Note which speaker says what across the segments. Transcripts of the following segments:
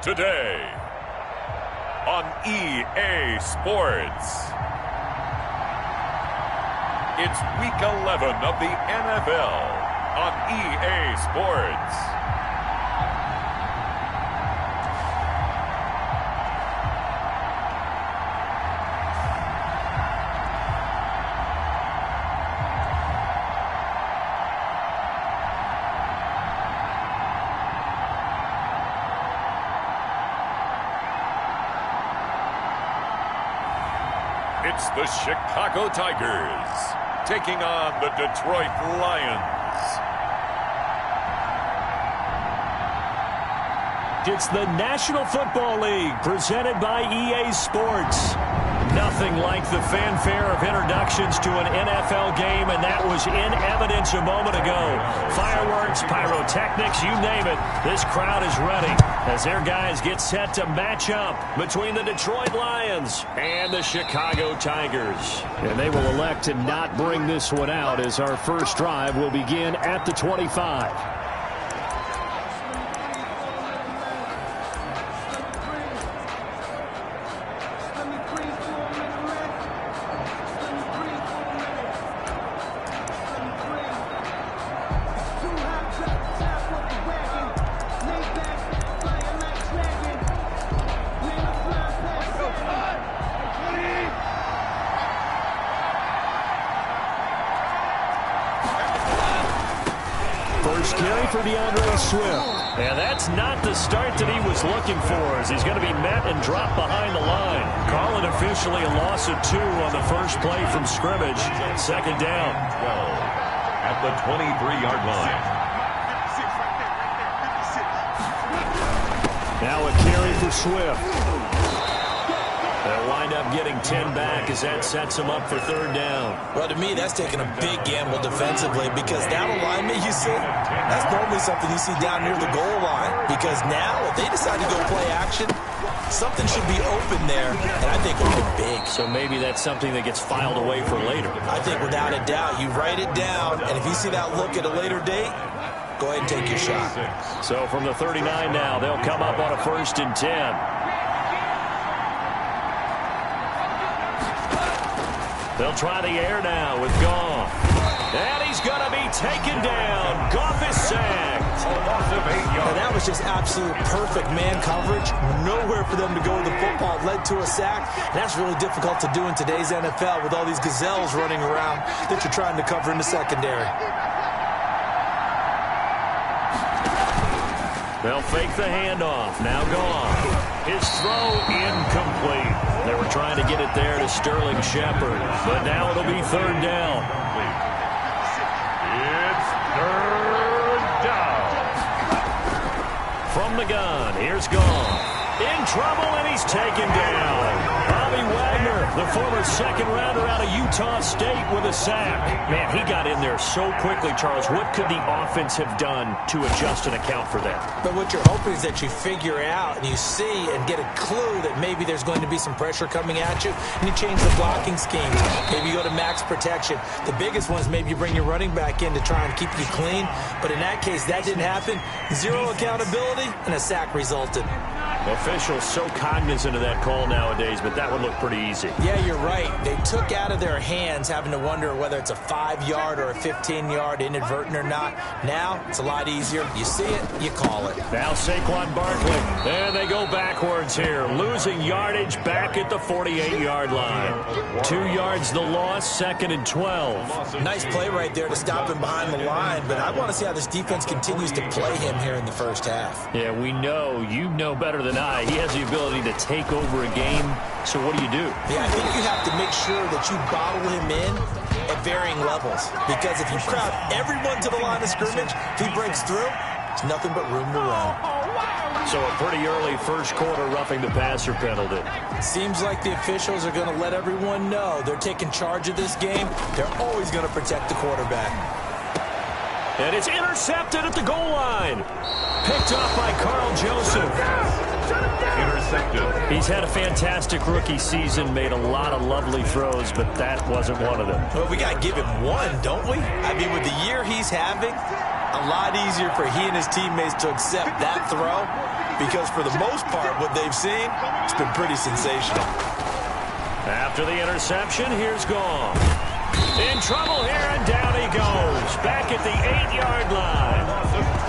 Speaker 1: today on EA Sports. It's Week 11 of the NFL on EA Sports. It's the Chicago Tigers taking on the Detroit Lions.
Speaker 2: It's the National Football League presented by EA Sports. Nothing like the fanfare of introductions to an NFL game, and that was in evidence a moment ago. Fireworks, pyrotechnics, you name it. This crowd is ready as their guys get set to match up between the Detroit Lions and the Chicago Tigers. And they will elect to not bring this one out as our first drive will begin at the 25. And that's not the start that he was looking for, as he's going to be met and dropped behind the line. Call it officially a loss of 2 on the first play from scrimmage. Second down.
Speaker 1: 12 at the 23-yard line.
Speaker 2: Now a carry for Swift. They'll wind up getting 10 back as that sets them up for third down.
Speaker 3: Well, to me, that's taking a big gamble defensively because that alignment you see, that's normally something you see down near the goal line. Because now, if they decide to go play action, something should be open there, and I think it'll be big.
Speaker 2: So maybe that's something that gets filed away for later.
Speaker 3: I think without a doubt, you write it down, and if you see that look at a later date, go ahead and take your shot.
Speaker 2: So from the 39 now, they'll come up on a 1st and 10. They'll try the air now with Goff. And he's going to be taken down. Goff is sacked.
Speaker 3: And that was just absolute perfect man coverage. Nowhere for them to go with the football. Led to a sack. And that's really difficult to do in today's NFL with all these gazelles running around that you're trying to cover in the secondary.
Speaker 2: They'll fake the handoff. Now Goff. His throw incomplete. They were trying to get it there to Sterling Shepard, but now it'll be third down.
Speaker 1: It's third down.
Speaker 2: From the gun, here's Goff. In trouble, and he's taken down. Bobby Wagner, the former second-rounder out of Utah State, with a sack. Man, he got in there so quickly, Charles. What could the offense have done to adjust and account for that?
Speaker 3: But what you're hoping is that you figure out and you see and get a clue that maybe there's going to be some pressure coming at you, and you change the blocking schemes. Maybe you go to max protection. The biggest one is maybe you bring your running back in to try and keep you clean. But in that case, that didn't happen. Zero accountability, and a sack resulted.
Speaker 2: Officials so cognizant of that call nowadays, but that would look pretty easy.
Speaker 3: Yeah, you're right. They took out of their hands having to wonder whether it's a 5-yard or a 15-yard inadvertent or not. Now, it's a lot easier. You see it, you call it.
Speaker 2: Now Saquon Barkley. And they go backwards here. Losing yardage back at the 48-yard line. 2 yards the loss, 2nd and 12.
Speaker 3: Nice play right there to stop him behind the line, but I want to see how this defense continues to play him here in the first half.
Speaker 2: Yeah, we know. You know better than I. He has the ability to take over a game. So what do you do?
Speaker 3: Yeah, I think you have to make sure that you bottle him in at varying levels. Because if you crowd everyone to the line of scrimmage, if he breaks through, it's nothing but room to run.
Speaker 2: So a pretty early first quarter roughing the passer penalty.
Speaker 3: Seems like the officials are going to let everyone know they're taking charge of this game. They're always going to protect the quarterback.
Speaker 2: And it's intercepted at the goal line. Picked up by Carl Joseph.
Speaker 1: Intercepted.
Speaker 2: He's had a fantastic rookie season, made a lot of lovely throws, but that wasn't one of them.
Speaker 3: Well, we got to give him one, don't we? I mean, with the year he's having, a lot easier for he and his teammates to accept that throw because for the most part, what they've seen, it's been pretty sensational.
Speaker 2: After the interception, here's Gong. In trouble here, and down he goes. Back at the 8-yard line.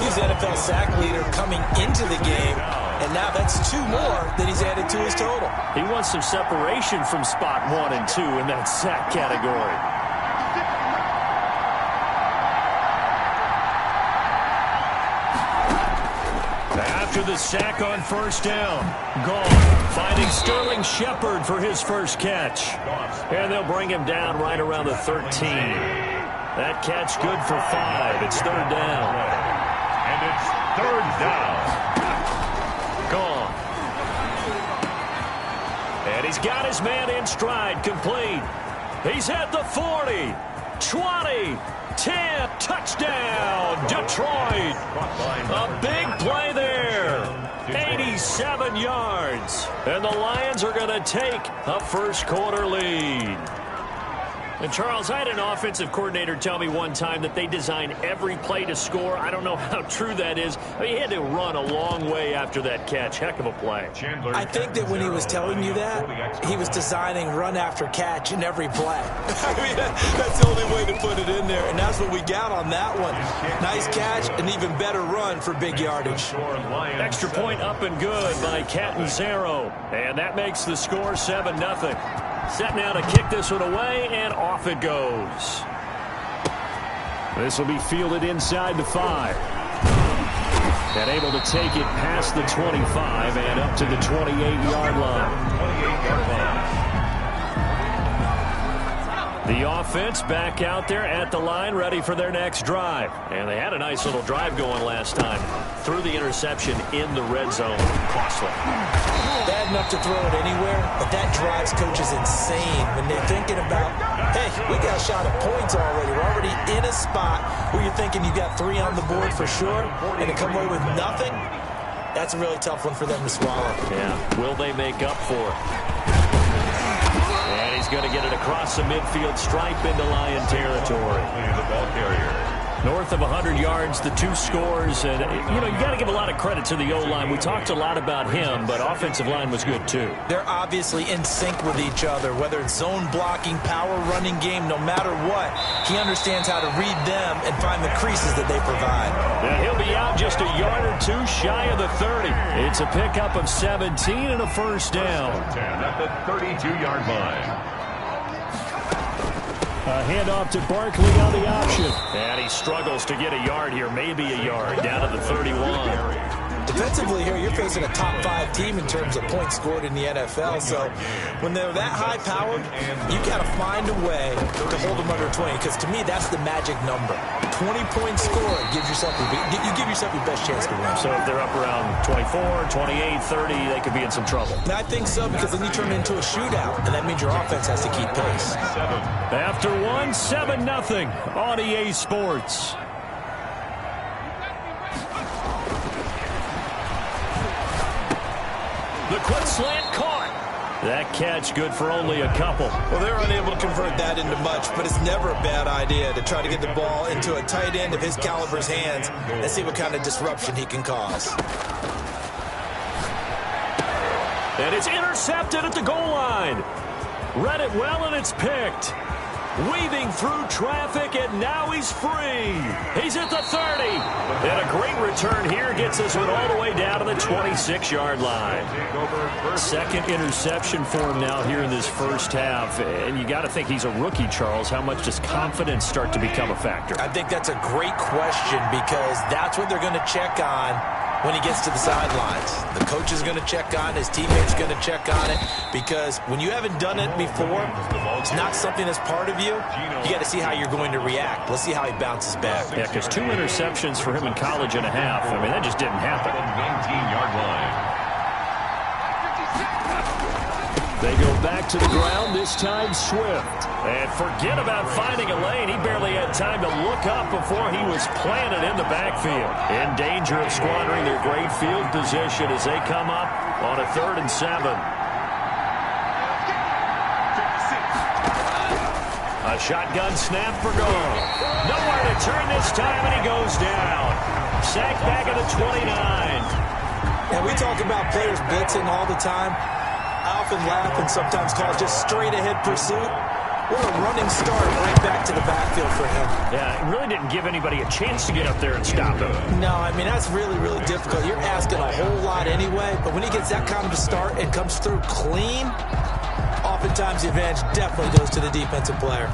Speaker 3: He's the NFL sack leader coming into the game, and now that's 2 more that he's added to his total.
Speaker 2: He wants some separation from spot 1 and 2 in that sack category. After the sack on first down, Gong finding Sterling Shepard for his first catch. And they'll bring him down right around the 13. That catch good for 5. It's 3rd down.
Speaker 1: And it's 3rd down.
Speaker 2: Gong. And he's got his man in stride, complete. He's at the 40, 20, 10, touchdown, Detroit. A big play there. 87 yards. And the Lions are going to take a first-quarter lead. And, Charles, I had an offensive coordinator tell me one time that they design every play to score. I don't know how true that is. I mean, he had to run a long way after that catch. Heck of a play.
Speaker 3: I think that when he was telling you that, he was designing run after catch in every play. I mean, that's the only way to put it in there, and that's what we got on that one. Nice catch, an even better run for big yardage.
Speaker 2: Extra point up and good by Catanzaro. And that makes the score 7-0. Set now to kick this one away, and off it goes. This will be fielded inside the 5. And able to take it past the 25 and up to the 28-yard line. The offense back out there at the line, ready for their next drive. And they had a nice little drive going last time. Threw the interception in the red zone. Costly.
Speaker 3: Bad enough to throw it anywhere, but that drives coaches insane when they're thinking about, hey, we got a shot at points already. We're already in a spot where you're thinking you got 3 on the board for sure, and to come away with nothing, that's a really tough one for them to swallow.
Speaker 2: Yeah, will they make up for it? And he's going to get it across the midfield stripe into Lion territory.
Speaker 1: The ball carrier.
Speaker 2: North of 100 yards, the 2 scores. And, you know, you got to give a lot of credit to the O-line. We talked a lot about him, but offensive line was good, too.
Speaker 3: They're obviously in sync with each other, whether it's zone blocking, power running game, no matter what. He understands how to read them and find the creases that they provide.
Speaker 2: And he'll be out just a yard or 2 shy of the 30. It's a pickup of 17 and a first down.
Speaker 1: 10 at the 32-yard line.
Speaker 2: A handoff to Barkley on the option. And he struggles to get a yard here, maybe a yard, down to the 31.
Speaker 3: Defensively here, you're facing a top 5 team in terms of points scored in the NFL. So when they're that high-powered, you got to find a way to hold them under 20. Because to me, that's the magic number. 20 points scored gives yourself you give yourself your best chance to win.
Speaker 2: So if they're up around 24, 28, 30, they could be in some trouble.
Speaker 3: And I think so, because then you turn it into a shootout, and that means your offense has to keep pace.
Speaker 2: After 7-0 on EA Sports. The quick slant caught. That catch good for only a couple.
Speaker 3: Well, they're unable to convert that into much, but it's never a bad idea to try to get the ball into a tight end of his caliber's hands and see what kind of disruption he can cause.
Speaker 2: And it's intercepted at the goal line. Read it well, and it's picked. Weaving through traffic, and now he's free. He's at the 30. And a great return here gets this one all the way down to the 26-yard line. Second interception for him now here in this first half. And you got to think he's a rookie, Charles. How much does confidence start to become a factor?
Speaker 3: I think that's a great question, because that's what they're going to check on when he gets to the sidelines. The coach is going to check on it. His teammates are going to check on it, because when you haven't done it before, it's not something that's part of you. You got to see how you're going to react. Let's see how he bounces back.
Speaker 2: Yeah, because 2 interceptions for him in college and a half. I mean, that just didn't happen.
Speaker 1: 19-yard line.
Speaker 2: They go back to the ground, this time Swift. And forget about finding a lane. He barely had time to look up before he was planted in the backfield. In danger of squandering their great field position as they come up on a 3rd and 7. A shotgun snap for goal. Nowhere to turn this time, and he goes down. Sacked back at the 29.
Speaker 3: And we talk about players blitzing all the time. I often laugh and sometimes call it just straight-ahead pursuit. What a running start right back to the backfield for him.
Speaker 2: Yeah, it really didn't give anybody a chance to get up there and stop him.
Speaker 3: No, I mean, that's really, really difficult. You're asking a whole lot anyway, but when he gets that kind of a start and comes through clean, oftentimes the advantage definitely goes to the defensive player.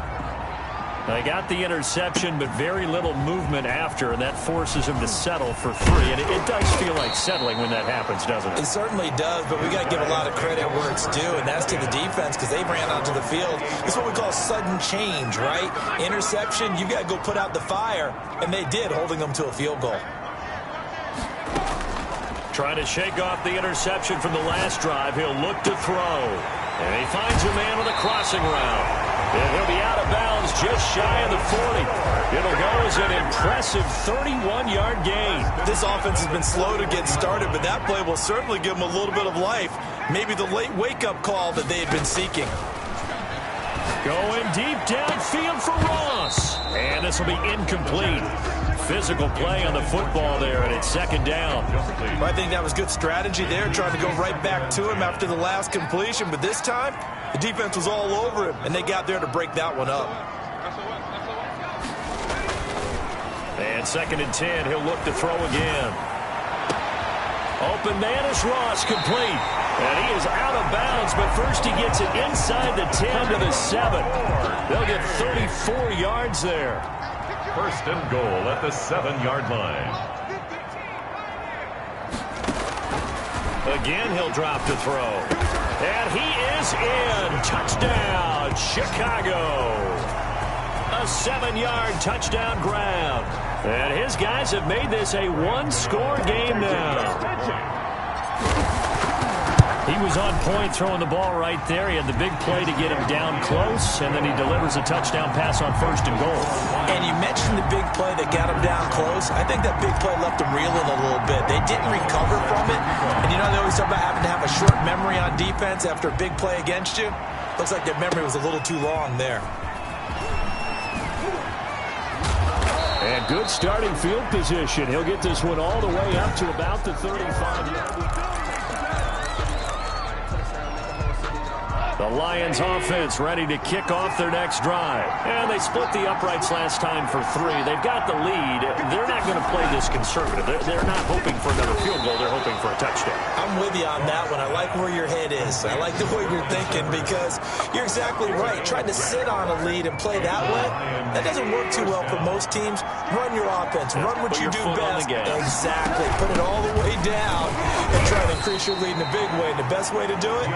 Speaker 2: They got the interception, but very little movement after, and that forces him to settle for 3. And it does feel like settling when that happens, doesn't it?
Speaker 3: It certainly does, but we got to give a lot of credit where it's due, and that's to the defense because they ran onto the field. It's what we call sudden change, right? Interception, you got to go put out the fire, and they did, holding them to a field goal.
Speaker 2: Trying to shake off the interception from the last drive. He'll look to throw. And he finds a man on the crossing route. And he'll be out of bounds just shy of the 40. It'll go as an impressive 31-yard gain.
Speaker 3: This offense has been slow to get started, but that play will certainly give them a little bit of life. Maybe the late wake-up call that they had been seeking.
Speaker 2: Going deep downfield for Ross. And this will be incomplete. Physical play on the football there, and it's second down.
Speaker 3: I think that was good strategy there, trying to go right back to him after the last completion. But this time, the defense was all over him, and they got there to break that one up.
Speaker 2: And second and 10, he'll look to throw again. Open man is Ross, complete. And he is out of bounds, but first he gets it inside the 10 to the 7. They'll get 34 yards there.
Speaker 1: First and goal at the 7-yard line.
Speaker 2: Again, he'll drop to throw. And he is in. Touchdown, Chicago. A 7-yard touchdown grab. And his guys have made this a one-score game now. He was on point throwing the ball right there. He had the big play to get him down close, and then he delivers a touchdown pass on first and goal.
Speaker 3: And you mentioned the big play that got him down close. I think that big play left him reeling a little bit. They didn't recover from it. And you know, they always talk about having to have a short memory on defense after a big play against you. Looks like their memory was a little too long there.
Speaker 2: And good starting field position. He'll get this one all the way up to about the 35-yard line. The Lions offense ready to kick off their next drive. And they split the uprights last time for 3. They've got the lead. They're not going to play this conservative. They're not hoping for another field goal. They're hoping for a touchdown.
Speaker 3: I'm with you on that one. I like where your head is. I like the way you're thinking because you're exactly right. Trying to sit on a lead and play that way, that doesn't work too well for most teams. Run your offense. Run what you do best. Exactly. Put it all the way down and try to increase your lead in a big way. And the best way to do it,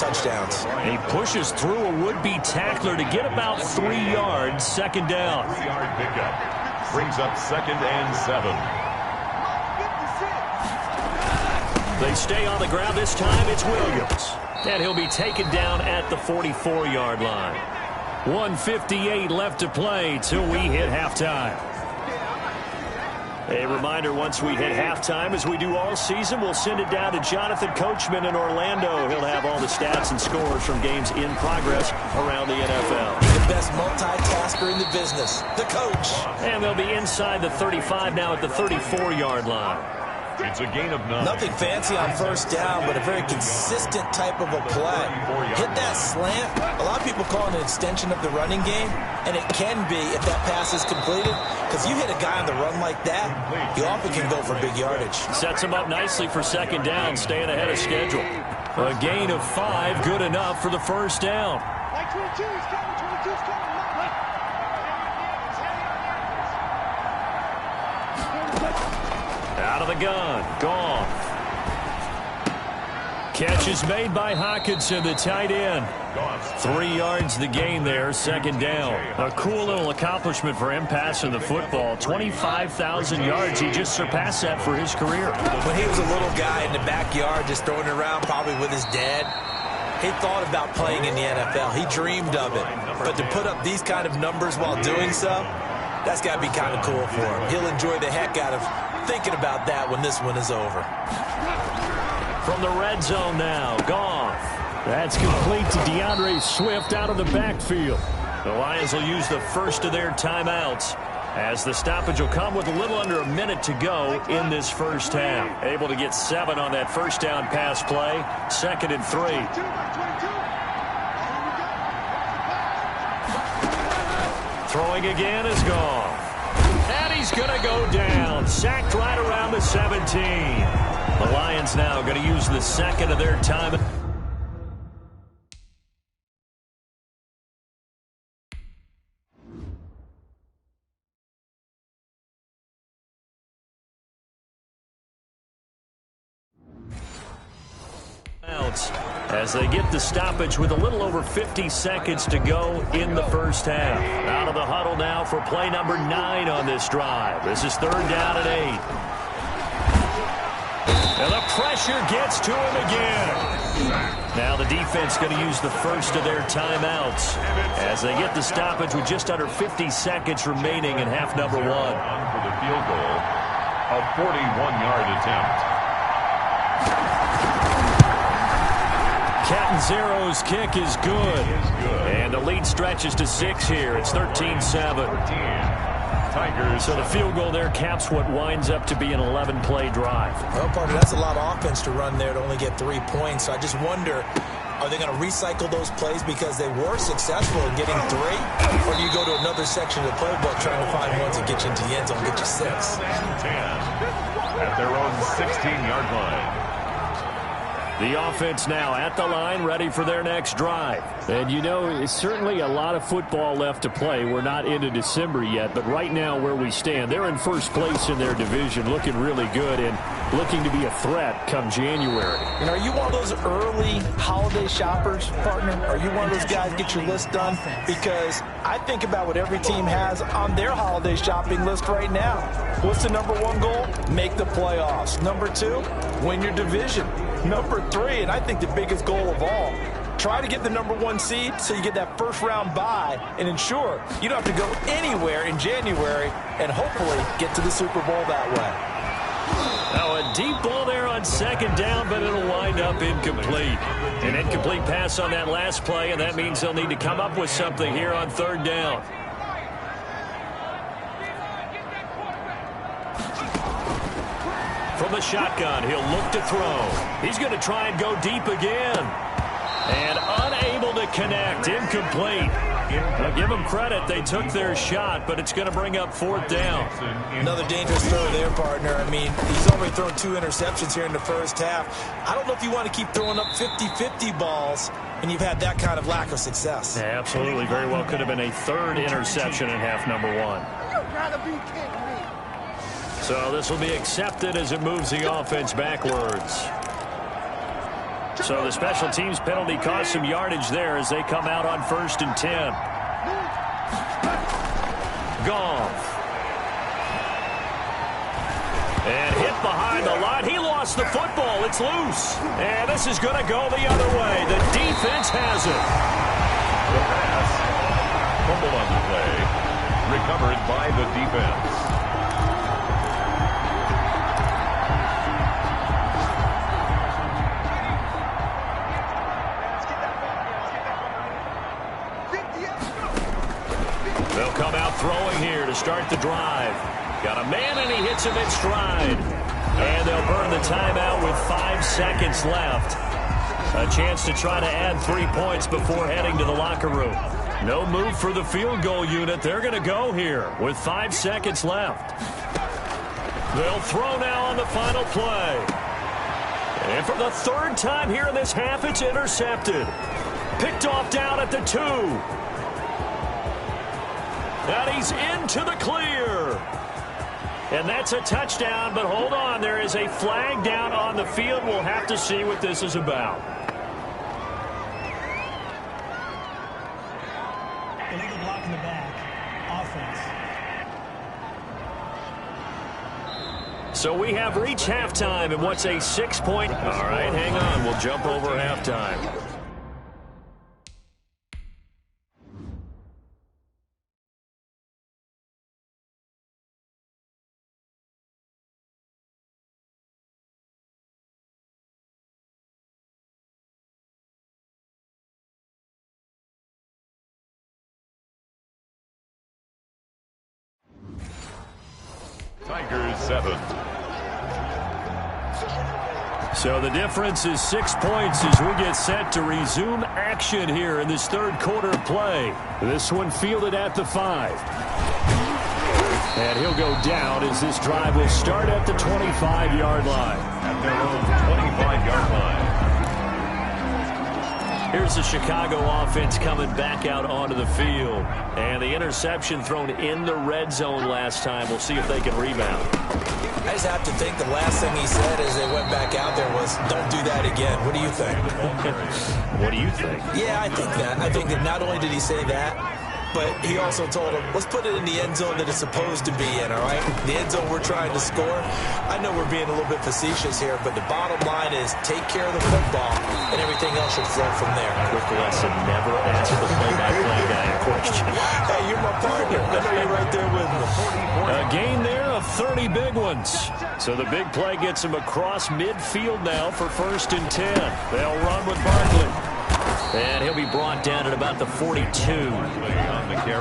Speaker 3: touchdowns.
Speaker 2: He pushes through a would-be tackler to get about 3 yards. Second down.
Speaker 1: 3-yard pickup. Brings up second and 7.
Speaker 2: They stay on the ground. This time it's Williams. And he'll be taken down at the 44-yard line. 1:58 left to play till we hit halftime. A reminder, once we hit halftime, as we do all season, we'll send it down to Jonathan Coachman in Orlando. He'll have all the stats and scores from games in progress around the NFL.
Speaker 3: The best multitasker in the business, the coach.
Speaker 2: And they'll be inside the 35 now at the 34-yard line.
Speaker 1: It's a gain of 9.
Speaker 3: Nothing fancy on first down, but a very consistent type of a play. Hit that slant. A lot of people call it an extension of the running game, and it can be if that pass is completed, because you hit a guy on the run like that, you often can go for big yardage.
Speaker 2: Sets him up nicely for second down, staying ahead of schedule. A gain of 5, good enough for the first down.
Speaker 4: Like 22, he's coming, 22's coming.
Speaker 2: Out of the gun, Goff. Catch is made by Hockenson, the tight end. 3 yards the gain there, second down. A cool little accomplishment for him passing the football. 25,000 yards. He just surpassed that for his career.
Speaker 3: When he was a little guy in the backyard just throwing it around, probably with his dad, he thought about playing in the NFL. He dreamed of it. But to put up these kind of numbers while doing so, that's got to be kind of cool for him. He'll enjoy the heck out of thinking about that when this one is over.
Speaker 2: From the red zone now, Goff. That's complete to DeAndre Swift out of the backfield. The Lions will use the first of their timeouts. as the stoppage will come with a little under a minute to go in this first half. Able to get 7 on that first down pass play. 2nd and 3. Throwing again is gone. And he's going to go down. Sacked right around the 17. The Lions now going to use the 2nd of their time. As they get the stoppage with a little over 50 seconds to go in the first half. Out of the huddle now for play number 9 on this drive. This is 3rd down and 8. And the pressure gets to him again. Now the defense going to use the first of their timeouts as they get the stoppage with just under 50 seconds remaining in half number 1.
Speaker 1: For the field goal, a 41-yard attempt.
Speaker 2: Catanzaro's kick is good. And the lead stretches to 6 here. It's 13-7.
Speaker 1: Tigers.
Speaker 2: So the field goal there caps what winds up to be an 11-play drive.
Speaker 3: Well, partner, that's a lot of offense to run there to only get 3 points. So I just wonder, are they going to recycle those plays because they were successful in getting 3? Or do you go to another section of the playbook trying to find ones that get you into the end zone and get you 6?
Speaker 1: 10 at their own 16-yard line.
Speaker 2: The offense now at the line, ready for their next drive. And, you know, it's certainly a lot of football left to play. We're not into December yet, but right now where we stand, they're in first place in their division, looking really good and looking to be a threat come January.
Speaker 3: And are you one of those early holiday shoppers, partner? Are you one of those guys get your list done? Because I think about what every team has on their holiday shopping list right now. What's the number 1 goal? Make the playoffs. Number 2, win your division. Number 3, and I think the biggest goal of all, try to get the number 1 seed so you get that first-round bye and ensure you don't have to go anywhere in January and hopefully get to the Super Bowl that way.
Speaker 2: Now a deep ball there on 2nd down, but it'll wind up incomplete. An incomplete pass on that last play, and that means they'll need to come up with something here on 3rd down. From the shotgun, he'll look to throw. He's going to try and go deep again. And unable to connect. Incomplete. Now give them credit. They took their shot, but it's going to bring up 4th down.
Speaker 3: Another dangerous throw there, partner. I mean, he's already thrown 2 interceptions here in the first half. I don't know if you want to keep throwing up 50-50 balls, and you've had that kind of lack of success.
Speaker 2: Yeah, absolutely. Very well could have been a 3rd interception in half number 1.
Speaker 4: You gotta be kidding me.
Speaker 2: So this will be accepted as it moves the offense backwards. So the special teams penalty cost some yardage there as they come out on 1st and 10. Goff. And hit behind the line. He lost the football. It's loose. And this is going to go the other way. The defense has it.
Speaker 1: The pass. Fumble on the play. Recovered by the defense.
Speaker 2: They'll come out throwing here to start the drive. Got a man, and he hits him in stride. And they'll burn the timeout with 5 seconds left. A chance to try to add 3 points before heading to the locker room. No move for the field goal unit. They're going to go here with 5 seconds left. They'll throw now on the final play. And for the 3rd time here in this half, it's intercepted. Picked off down at the 2. And he's into the clear. And that's a touchdown, but hold on. There is a flag down on the field. We'll have to see what this is about.
Speaker 5: Illegal block in the back. Offense.
Speaker 2: So we have reached halftime, and what's a 6-point? All right, hang on. We'll jump over halftime.
Speaker 1: Tigers 7.
Speaker 2: So the difference is 6 points as we get set to resume action here in this third quarter of play. This one fielded at the 5. And he'll go down as this drive will start at the 25-yard line.
Speaker 1: At their own 25-yard line.
Speaker 2: Here's the Chicago offense coming back out onto the field. And the interception thrown in the red zone last time. We'll see if they can rebound.
Speaker 3: I just have to think the last thing he said as they went back out there was, don't do that again. What do you think?
Speaker 2: What do you think?
Speaker 3: Yeah, I think that. I think that not only did he say that, but he also told him, let's put it in the end zone that it's supposed to be in, all right? The end zone we're trying to score. I know we're being a little bit facetious here, but the bottom line is take care of the football, and everything else should flow from there.
Speaker 2: Quick lesson, never answer the play-by-play guy in question.
Speaker 3: Hey, you're my partner. I know you're right there with me.
Speaker 2: A gain there of 30 big ones. So the big play gets him across midfield now for 1st and 10. They'll run with Barkley. And he'll be brought down at about the 42.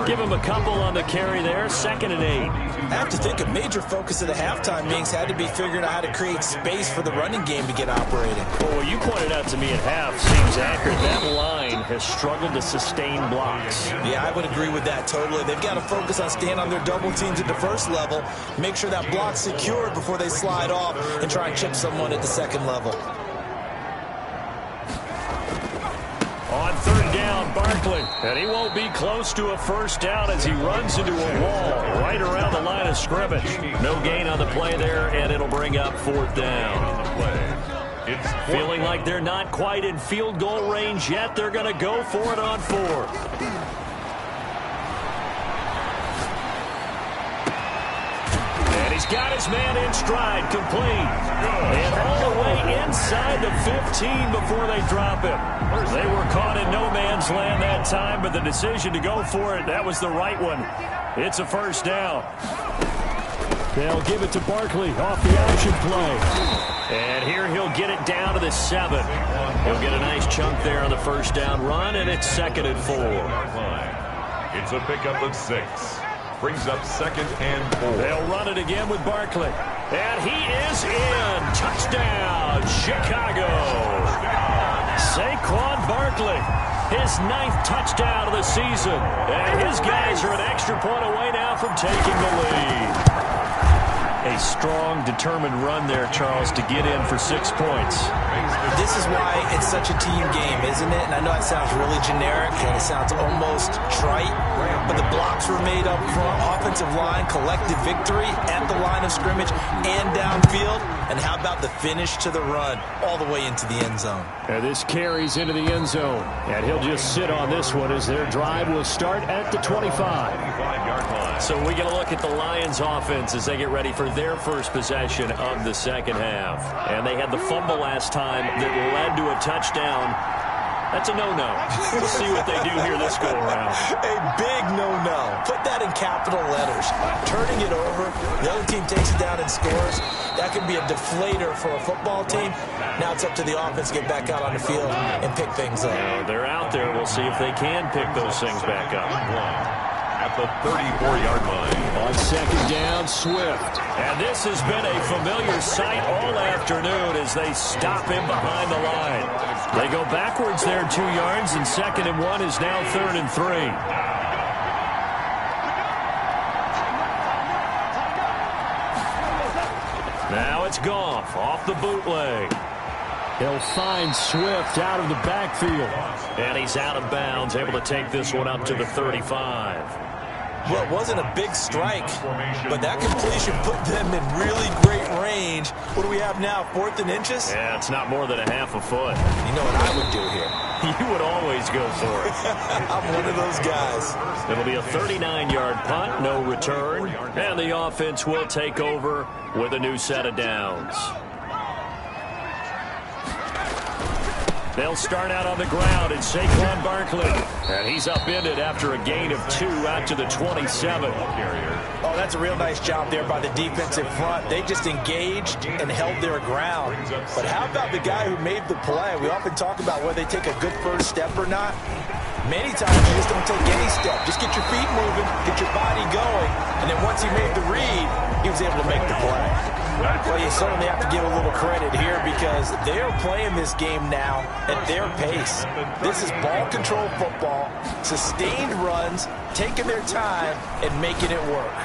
Speaker 2: Give him a couple on the carry there. 2nd and 8.
Speaker 3: I have to think a major focus of the halftime meetings had to be figuring out how to create space for the running game to get operating.
Speaker 2: Well, what you pointed out to me at half seems accurate. That line has struggled to sustain blocks.
Speaker 3: Yeah, I would agree with that totally. They've got to focus on staying on their double teams at the first level, make sure that block's secured before they slide off and try and chip someone at the second level.
Speaker 2: On 3rd down, Barkley. And he won't be close to a 1st down as he runs into a wall right around the line of scrimmage. No gain on the play there, and it'll bring up 4th down.
Speaker 1: It's
Speaker 2: feeling like they're not quite in field goal range yet. They're going to go for it on 4th. Got his man in stride, complete. And all the way inside the 15 before they drop him. They were caught in no man's land that time, but the decision to go for it, that was the right one. It's a 1st down. They'll give it to Barkley off the option play. And here he'll get it down to the 7. He'll get a nice chunk there on the 1st down run, and it's 2nd and 4.
Speaker 1: It's a pickup of 6. Brings up 2nd and 4.
Speaker 2: They'll run it again with Barkley. And he is in. Touchdown, Chicago. Saquon Barkley, his 9th touchdown of the season. And his guys are an extra point away now from taking the lead. A strong, determined run there, Charles, to get in for 6 points.
Speaker 3: This is why it's such a team game, isn't it? And I know it sounds really generic and it sounds almost trite, but the blocks were made up front, offensive line, collective victory at the line of scrimmage and downfield. And how about the finish to the run all the way into the end zone?
Speaker 2: And this carries into the end zone. And he'll just sit on this one as their drive will start at the 25. So we get a look at the Lions offense as they get ready for their first possession of the second half. And they had the fumble last time that led to a touchdown. That's a no-no. We'll see what they do here this go-around.
Speaker 3: A big no-no. Put that in capital letters. Turning it over, the other team takes it down and scores. That can be a deflator for a football team. Now it's up to the offense to get back out on the field and pick things up.
Speaker 2: They're out there. We'll see if they can pick those things back up.
Speaker 1: At the 34-yard line.
Speaker 2: On 2nd down, Swift. And this has been a familiar sight all afternoon as they stop him behind the line. They go backwards there 2 yards, and 2nd and 1 is now 3rd and 3. Now it's Goff off the bootleg. He'll find Swift out of the backfield. And he's out of bounds, able to take this one up to the 35.
Speaker 3: Well, it wasn't a big strike, but that completion put them in really great range. What do we have now, 4th and inches?
Speaker 2: Yeah, it's not more than a half a foot.
Speaker 3: You know what I would do here?
Speaker 2: You would always go for it.
Speaker 3: I'm one of those guys.
Speaker 2: It'll be a 39-yard punt, no return, and the offense will take over with a new set of downs. They'll start out on the ground, and Saquon Barkley. And he's upended after a gain of 2 out to the 27.
Speaker 3: Oh, that's a real nice job there by the defensive front. They just engaged and held their ground. But how about the guy who made the play? We often talk about whether they take a good first step or not. Many times you just don't take any step. Just get your feet moving, get your body going, and then once he made the read, he was able to make the play. Well, you certainly have to give a little credit here because they're playing this game now at their pace. This is ball control football, sustained runs, taking their time, and making it work.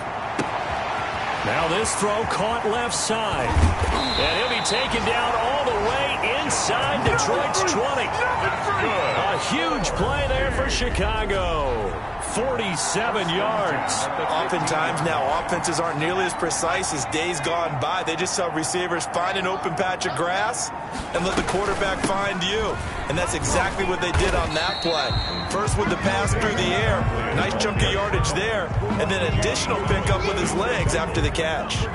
Speaker 2: Now this throw caught left side. And he'll be taken down all the way inside Detroit's 20. A huge play there for Chicago. 47 yards.
Speaker 3: Oftentimes now offenses aren't nearly as precise as days gone by. They just have receivers find an open patch of grass and let the quarterback find you. And that's exactly what they did on that play. First with the pass through the air. Nice chunk of yardage there. And then additional pickup with his legs after the catch.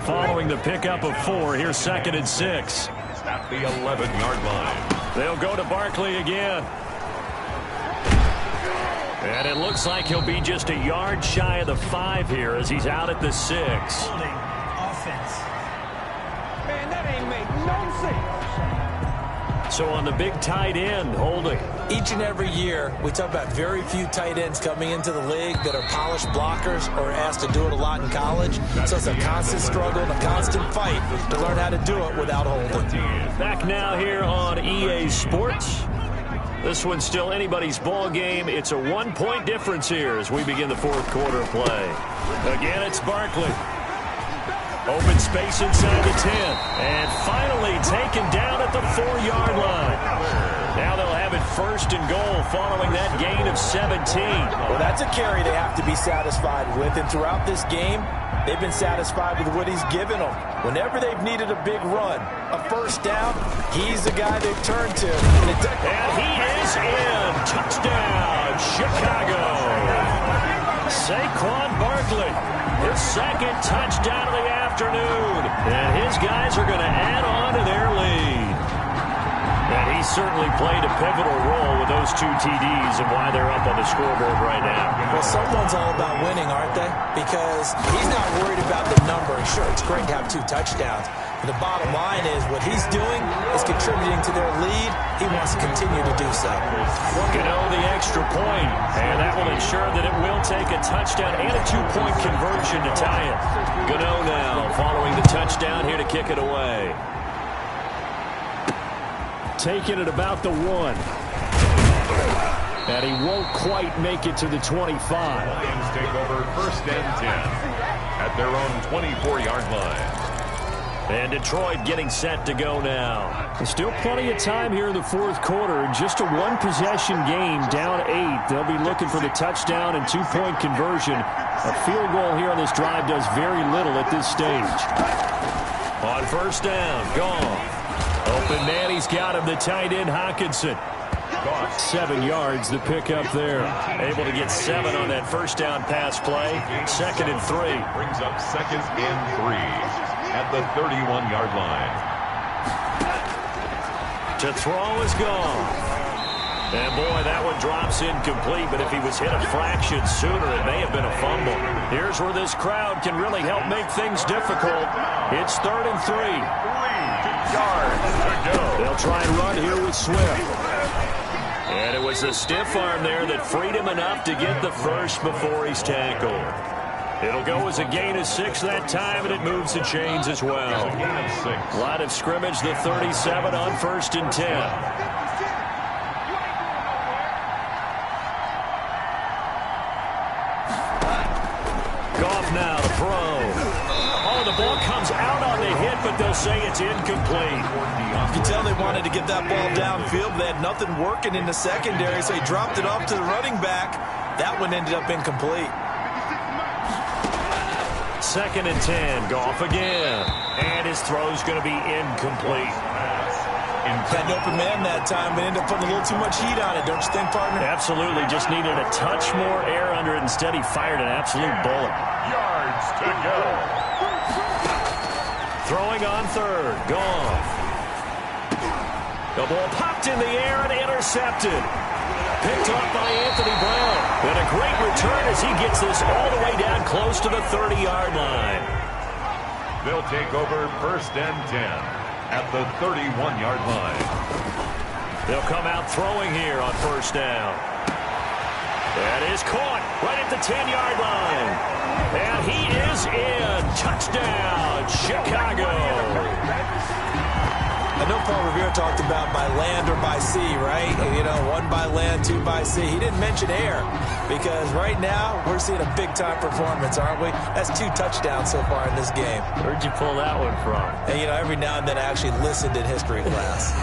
Speaker 2: Following the pickup of 4, here's 2nd and 6.
Speaker 1: At the 11-yard line.
Speaker 2: They'll go to Barkley again. And it looks like he'll be just a yard shy of the 5 here as he's out at the 6.
Speaker 5: Holding. Offense.
Speaker 4: Man, that ain't make no sense.
Speaker 2: So on the big tight end, holding.
Speaker 3: Each and every year, we talk about very few tight ends coming into the league that are polished blockers or asked to do it a lot in college. So it's a constant struggle and a constant fight to learn how to do it without holding.
Speaker 2: Back now here on EA Sports. This one's still anybody's ball game. It's a 1-point difference here as we begin the 4th quarter play. Again, it's Barkley. Open space inside the 10. And finally taken down at the 4-yard line. Now they'll have it 1st and goal following that gain of 17.
Speaker 3: Well, that's a carry they have to be satisfied with. And throughout this game, they've been satisfied with what he's given them. Whenever they've needed a big run, a first down, he's the guy they've turned to.
Speaker 2: And he is in. Touchdown, Chicago. Saquon Barkley, his 2nd touchdown of the afternoon. And his guys are going to add on to their lead. And he certainly played a pivotal role with those 2 TDs and why they're up on the scoreboard right now.
Speaker 3: Well, someone's all about winning, aren't they? Because he's not worried about the number. Sure, it's great to have 2 touchdowns. But the bottom line is what he's doing is contributing to their lead. He wants to continue to do so.
Speaker 2: The extra point, and that will ensure that it will take a touchdown and a 2-point conversion to tie it. Gano now following the touchdown here to kick it away. Taking it about the 1. And he won't quite make it to the 25.
Speaker 1: Lions take over 1st and 10 at their own 24-yard line.
Speaker 2: And Detroit getting set to go now. There's still plenty of time here in the 4th quarter. Just a 1-possession game, down 8. They'll be looking for the touchdown and 2-point conversion. A field goal here on this drive does very little at this stage. On 1st down, gone. Open man, he's got him, the tight end, Hawkinson. 7 yards, the pickup there. Able to get 7 on that 1st down pass play. 2nd and 3.
Speaker 1: Brings up 2nd and 3 at the 31-yard line.
Speaker 2: To throw is gone. And boy, that one drops incomplete, but if he was hit a fraction sooner, it may have been a fumble. Here's where this crowd can really help make things difficult. It's 3rd and 3.
Speaker 1: 3 yards to go.
Speaker 2: They'll try and run here with Swift. And it was a stiff arm there that freed him enough to get the first before he's tackled. It'll go as a gain of 6 that time, and it moves the chains as well. Line of scrimmage, the 37 on 1st and 10. Goff now to throw. Oh, the ball comes out on the hit, but they'll say it's incomplete.
Speaker 3: You can tell they wanted to get that ball downfield. They had nothing working in the secondary, so he dropped it off to the running back. That one ended up incomplete.
Speaker 2: 2nd and 10. Goff again. And his throw's going to be incomplete.
Speaker 3: Had an open man that time, but ended up putting a little too much heat on it, don't you think, partner?
Speaker 2: Absolutely. Just needed a touch more air under it. Instead, he fired an absolute bullet.
Speaker 1: Yards to go.
Speaker 2: Throwing on 3rd. Goff. The ball popped in the air and intercepted. Picked up by Anthony Brown. And a great return as he gets this all the way down close to the 30-yard line.
Speaker 1: They'll take over 1st and 10 at the 31-yard line.
Speaker 2: They'll come out throwing here on 1st down. That is caught right at the 10-yard line. And he is in. Touchdown, Chicago.
Speaker 3: I know Paul Revere talked about by land or by sea, right? You know, 1 by land, 2 by sea. He didn't mention air because right now we're seeing a big-time performance, aren't we? That's 2 touchdowns so far in this game.
Speaker 2: Where'd you pull that one from?
Speaker 3: And, you know, every now and then I actually listened in history class.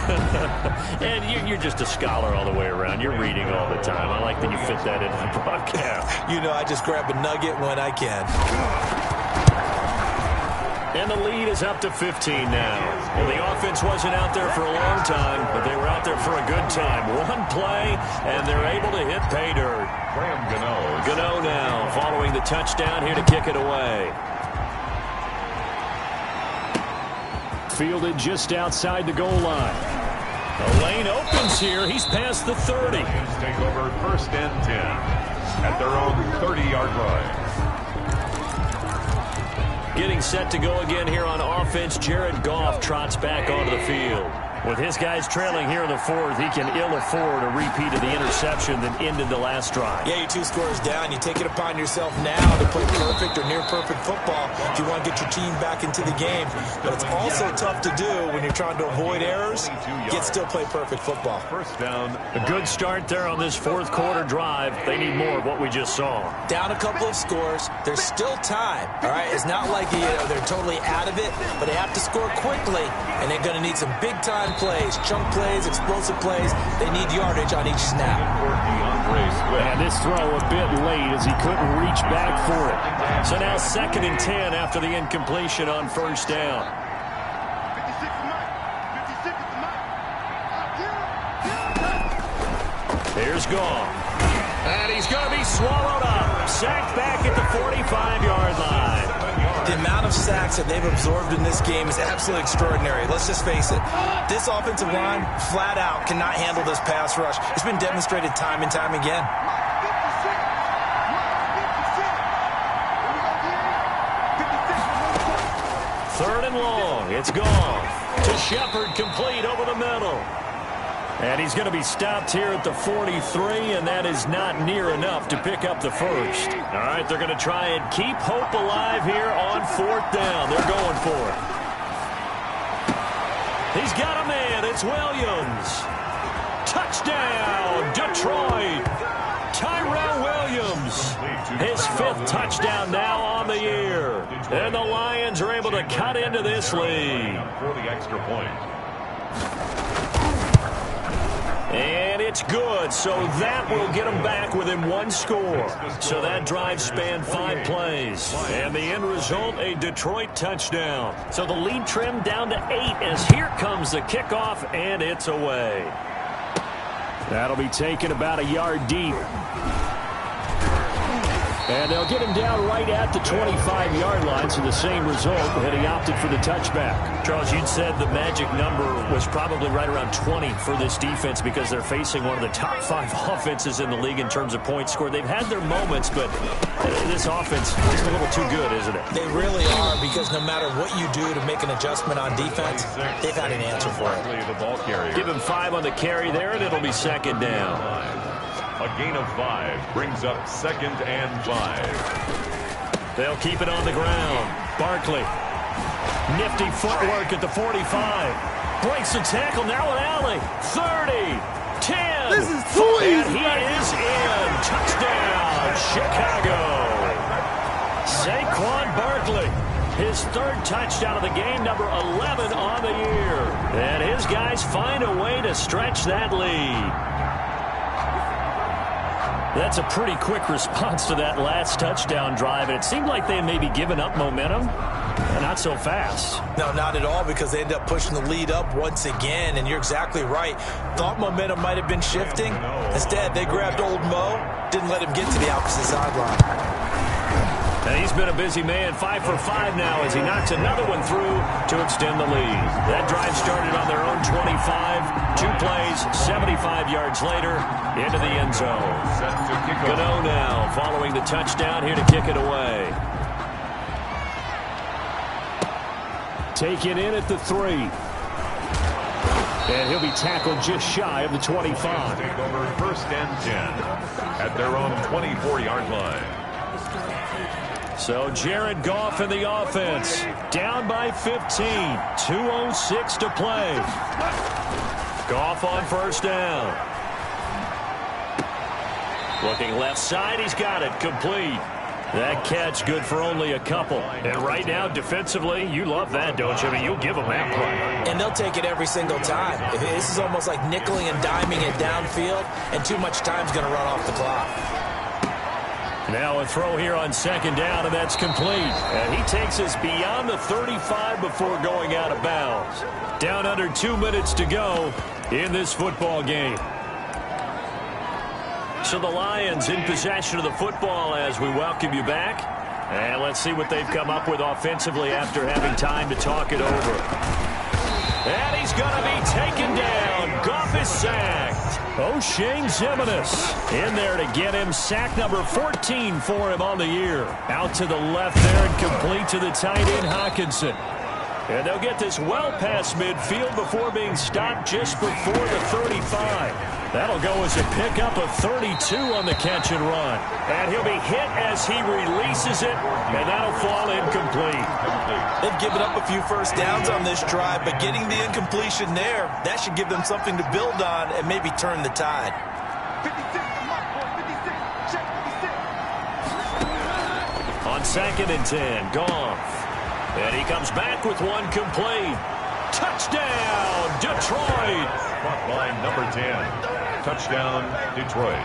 Speaker 2: And you're just a scholar all the way around. You're reading all the time. I like that you fit that into the broadcast.
Speaker 3: You know, I just grab a nugget when I can.
Speaker 2: And the lead is up to 15 now. Well, the offense wasn't out there for a long time, but they were out there for a good time. 1 play, and they're able to hit pay dirt. Gano now following the touchdown here to kick it away. Fielded just outside the goal line. The lane opens here. He's past the 30.
Speaker 1: Take over 1st and 10 at their own 30-yard line.
Speaker 2: Getting set to go again here on offense, Jared Goff trots back onto the field. With his guys trailing here in the 4th, he can ill afford a repeat of the interception that ended the last drive.
Speaker 3: Yeah, you're 2 scores down. You take it upon yourself now to play perfect or near-perfect football if you want to get your team back into the game. But it's also tough to do when you're trying to avoid errors, yet still play perfect football.
Speaker 1: 1st down.
Speaker 2: A good start there on this 4th quarter drive. They need more of what we just saw.
Speaker 3: Down a couple of scores. There's still time, all right? It's not like they're totally out of it, but they have to score quickly, and they're going to need some big-time plays, chunk plays, explosive plays. They need yardage on each snap.
Speaker 2: And this throw a bit late as he couldn't reach back for it. So now 2nd and 10 after the incompletion on 1st down. Here's Goff. And he's going to be swallowed up. Sacked back at the 45-yard line.
Speaker 3: The amount of sacks that they've absorbed in this game is absolutely extraordinary. Let's just face it. This offensive line, flat out, cannot handle this pass rush. It's been demonstrated time and time again.
Speaker 2: 3rd and long. It's Goff to Shepard, complete over the middle. And he's going to be stopped here at the 43, and that is not near enough to pick up the 1st. All right, they're going to try and keep hope alive here on 4th down. They're going for it. He's got a man. It's Williams. Touchdown, Detroit. Tyrell Williams. His 5th touchdown now on the year. And the Lions are able to cut into this lead.
Speaker 1: For the extra point.
Speaker 2: And it's good, so that will get them back within 1 score. So that drive spanned 5 plays. And the end result, a Detroit touchdown. So the lead trimmed down to 8 as here comes the kickoff, and it's away. That'll be taken about a yard deep. And they'll get him down right at the 25-yard line, so the same result, and he opted for the touchback. Charles, you'd said the magic number was probably right around 20 for this defense because they're facing one of the top 5 offenses in the league in terms of points scored. They've had their moments, but this offense is a little too good, isn't it?
Speaker 3: They really are, because no matter what you do to make an adjustment on defense, they've had an answer for it.
Speaker 2: Give him 5 on the carry there, and it'll be 2nd down.
Speaker 1: A gain of 5 brings up 2nd and 5.
Speaker 2: They'll keep it on the ground. Barkley. Nifty footwork at the 45. Breaks the tackle. Now an alley. 30. 10.
Speaker 4: This is sweet.
Speaker 2: And he is in. Touchdown, Chicago. Saquon Barkley. His 3rd touchdown of the game, number 11 on the year. And his guys find a way to stretch that lead. That's a pretty quick response to that last touchdown drive, and it seemed like they may be giving up momentum. Not so fast.
Speaker 3: No, not at all, because they end up pushing the lead up once again, and you're exactly right. Thought momentum might have been shifting. Instead, they grabbed old Mo, didn't let him get to the opposite sideline.
Speaker 2: And he's been a busy man, 5 for 5 now as he knocks another one through to extend the lead. That drive started on their own 25. 2 plays, 75 yards later, into the end zone. Gano now following the touchdown here to kick it away. Taken in at the 3. And he'll be tackled just shy of the 25.
Speaker 1: Take over 1st and 10 at their own 24-yard line.
Speaker 2: So Jared Goff in the offense. Down by 15. 2:06 to play. Goff on 1st down. Looking left side. He's got it. Complete. That catch good for only a couple. And right now, defensively, you love that, don't you? I mean, you'll give them that play.
Speaker 3: And they'll take it every single time. This is almost like nickeling and diming it downfield, and too much time's going to run off the clock.
Speaker 2: Now a throw here on 2nd down, and that's complete. And he takes us beyond the 35 before going out of bounds. Down under 2 minutes to go in this football game. So the Lions in possession of the football as we welcome you back. And let's see what they've come up with offensively after having time to talk it over. And he's going to be taken down. Goff is sacked. O'Shane Ximines in there to get him. Sack number 14 for him on the year. Out to the left there and complete to the tight end Hockenson. And they'll get this well past midfield before being stopped just before the 35. That'll go as a pickup of 32 on the catch and run. And he'll be hit as he releases it, and that'll fall incomplete.
Speaker 3: They've given up a few 1st downs on this drive, but getting the incompletion there, that should give them something to build on and maybe turn the tide.
Speaker 4: 56, check 56.
Speaker 2: On 2nd and 10, Goff. And he comes back with one complete. Touchdown, Detroit.
Speaker 1: Caught line number 10. Touchdown, Detroit.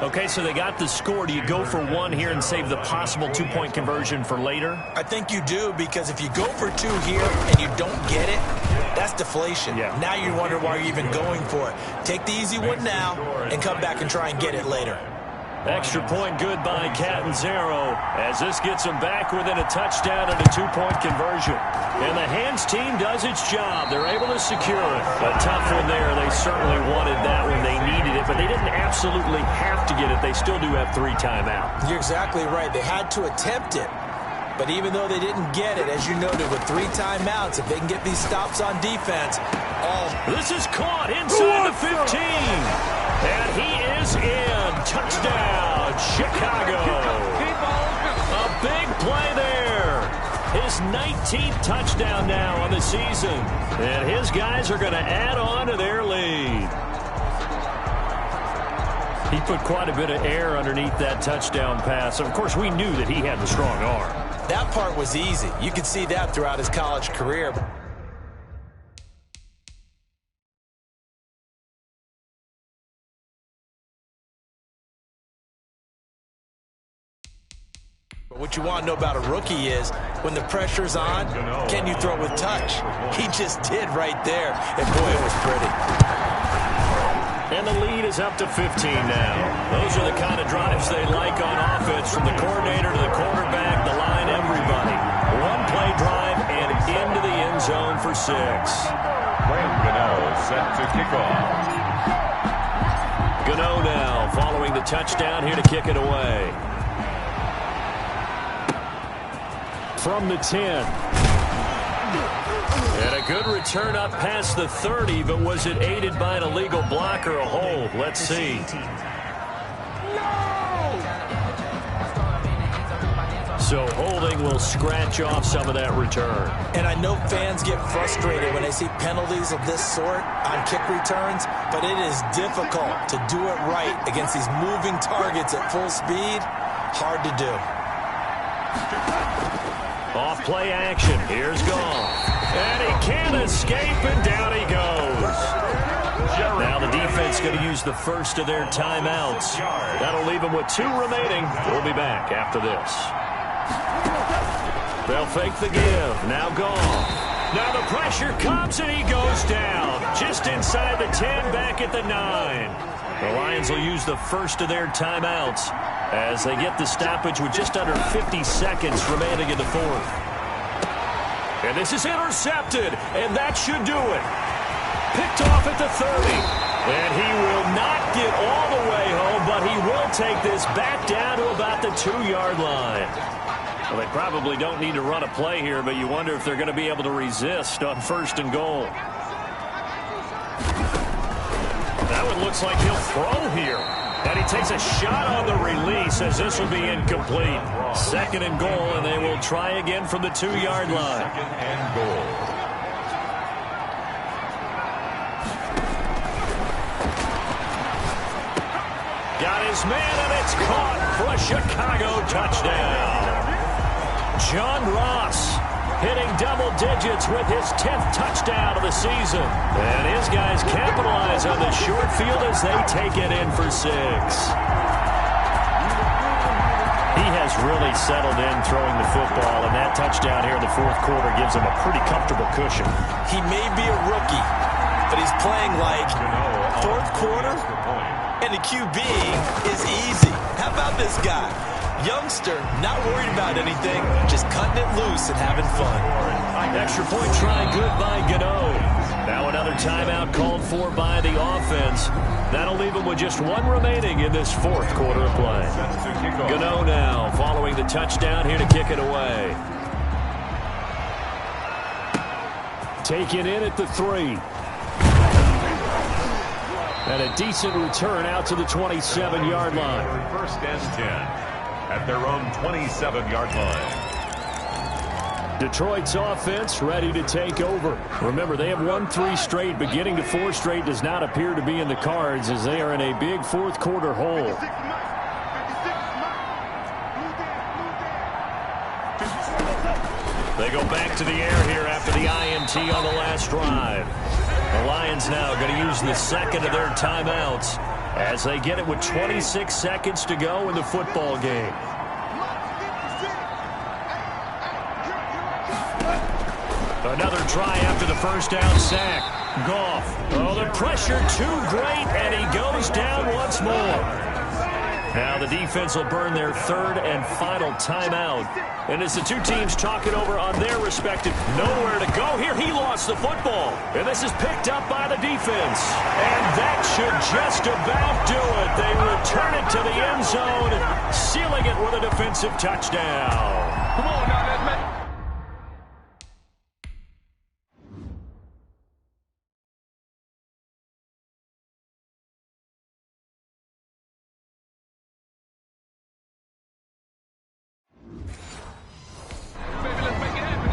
Speaker 2: Okay, so they got the score. Do you go for 1 here and save the possible 2-point conversion for later?
Speaker 3: I think you do, because if you go for 2 here and you don't get it, that's deflation.
Speaker 2: Yeah.
Speaker 3: Now you wonder why you're even going for it. Take the easy one now and come back and try and get it later.
Speaker 2: Extra point good by Catanzaro as this gets them back within a touchdown and a 2-point conversion. And the hands team does its job. They're able to secure it. A tough one there. They certainly wanted that when they needed it, but they didn't absolutely have to get it. They still do have 3 timeouts.
Speaker 3: You're exactly right. They had to attempt it. But even though they didn't get it, as you noted, with 3 timeouts, if they can get these stops on defense,
Speaker 2: This is caught inside the 15. And he is in. Touchdown, Chicago. A big play there. His 19th touchdown now on the season. And his guys are going to add on to their lead. He put quite a bit of air underneath that touchdown pass. Of course, we knew that he had the strong arm.
Speaker 3: That part was easy. You could see that throughout his college career. But what you want to know about a rookie is when the pressure's on, can you throw with touch? He just did right there, and boy, it was pretty.
Speaker 2: And the lead is up to 15 now. Those are the kind of drives they like on offense, from the coordinator to the quarterback, the line, everybody. 1-play drive and into the end zone for 6.
Speaker 1: Gano set to kick off.
Speaker 2: Gano now following the touchdown here to kick it away. From the 10. And a good return up past the 30, but was it aided by an illegal block or a hold? Let's see. So holding will scratch off some of that return.
Speaker 3: And I know fans get frustrated when they see penalties of this sort on kick returns, but it is difficult to do it right against these moving targets at full speed. Hard to do.
Speaker 2: Off play action. Here's Goff. And he can't escape, and down he goes. Now the defense going to use the first of their timeouts. That'll leave them with 2 remaining. We'll be back after this. They'll fake the give. Now Goff. Now the pressure comes, and he goes down. Just inside the 10, back at the 9. The Lions will use the first of their timeouts as they get the stoppage with just under 50 seconds remaining in the fourth. And this is intercepted, and that should do it. Picked off at the 30. And he will not get all the way home, but he will take this back down to about the 2-yard line. Well, they probably don't need to run a play here, but you wonder if they're going to be able to resist on 1st and goal. That one looks like he'll throw here. And he takes a shot on the release as this will be incomplete. 2nd and goal, and they will try again from the 2-yard line.
Speaker 1: 2nd and goal.
Speaker 2: Got his man, and it's caught for a Chicago touchdown. John Ross hitting double digits with his 10th touchdown of the season. And his guys capitalize on the short field as they take it in for 6. He has really settled in throwing the football, and that touchdown here in the 4th quarter gives him a pretty comfortable cushion.
Speaker 3: He may be a rookie, but he's playing like 4th quarter, and the QB is easy. How about this guy? Youngster, not worried about anything, just cutting it loose and having fun.
Speaker 2: Extra point try good by Gano. Now another timeout called for by the offense. That'll leave them with just 1 remaining in this 4th quarter of play. Gano now following the touchdown here to kick it away. Taken in at the 3. And a decent return out to the 27-yard line.
Speaker 1: 1st and 10. At their own 27-yard line.
Speaker 2: Detroit's offense ready to take over. Remember, they have won 3 straight. Beginning to 4 straight does not appear to be in the cards as they are in a big 4th quarter hole. They go back to the air here after the INT on the last drive. The Lions now going to use the 2nd of their timeouts as they get it with 26 seconds to go in the football game. Another try after the 1st down sack. Goff. Oh, the pressure too great, and he goes down once more. Now the defense will burn their 3rd and final timeout. And as the 2 teams talk it over on their respective nowhere to go here, he lost the football. And this is picked up by the defense. And that should just about do it. They return it to the end zone, sealing it with a defensive touchdown.
Speaker 4: Come on now, that man.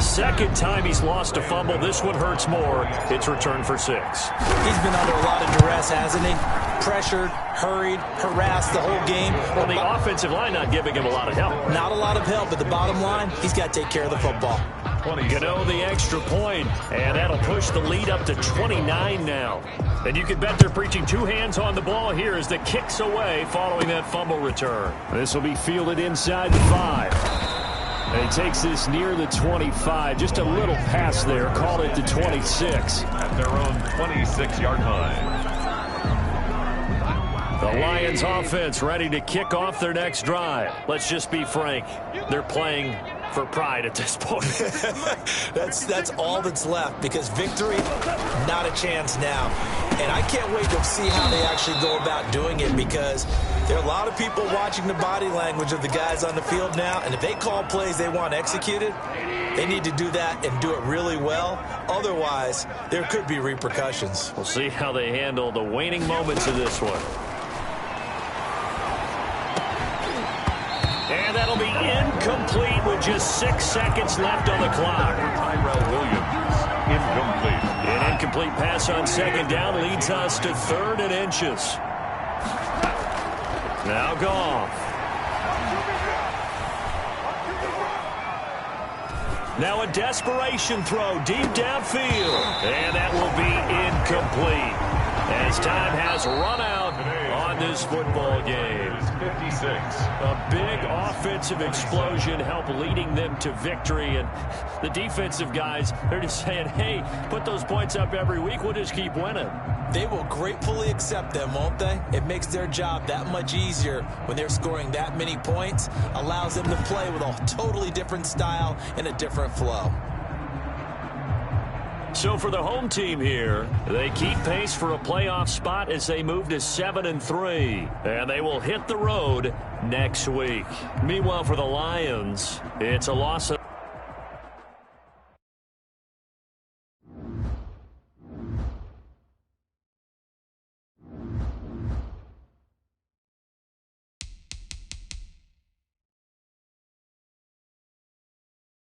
Speaker 2: Second time he's lost a fumble. This one hurts more. It's returned for 6.
Speaker 3: He's been under a lot of duress, hasn't he? Pressured, hurried, harassed the whole game.
Speaker 2: Well, the offensive line not giving him a lot of help.
Speaker 3: Not a lot of help, but the bottom line, he's got to take care of the football.
Speaker 2: Gano the extra point, and that'll push the lead up to 29 now. And you can bet they're preaching 2 hands on the ball here as the kick's away following that fumble return. This will be fielded inside the 5. And he takes this near the 25. Just a little pass there. Call it the 26.
Speaker 1: At their own 26-yard line.
Speaker 2: The Lions offense ready to kick off their next drive. Let's just be frank. They're playing for pride at this point.
Speaker 3: That's all that's left, because victory, not a chance now. And I can't wait to see how they actually go about doing it, because there are a lot of people watching the body language of the guys on the field now, and if they call plays they want executed, they need to do that and do it really well. Otherwise, there could be repercussions.
Speaker 2: We'll see how they handle the waning moments of this one. And that'll be incomplete with just 6 seconds left on the clock.
Speaker 1: Tyrell Williams, incomplete.
Speaker 2: An incomplete pass on 2nd down leads us to 3rd and inches. Now Goff. Now a desperation throw deep downfield. And that will be incomplete, as time has run out on in this football game.
Speaker 1: 56.
Speaker 2: A big offensive explosion helped leading them to victory. And the defensive guys, they're just saying, hey, put those points up every week. We'll just keep winning.
Speaker 3: They will gratefully accept them, won't they? It makes their job that much easier when they're scoring that many points. Allows them to play with a totally different style and a different flow.
Speaker 2: So for the home team here, they keep pace for a playoff spot as they move to 7-3. And they will hit the road next week. Meanwhile, for the Lions, it's a loss of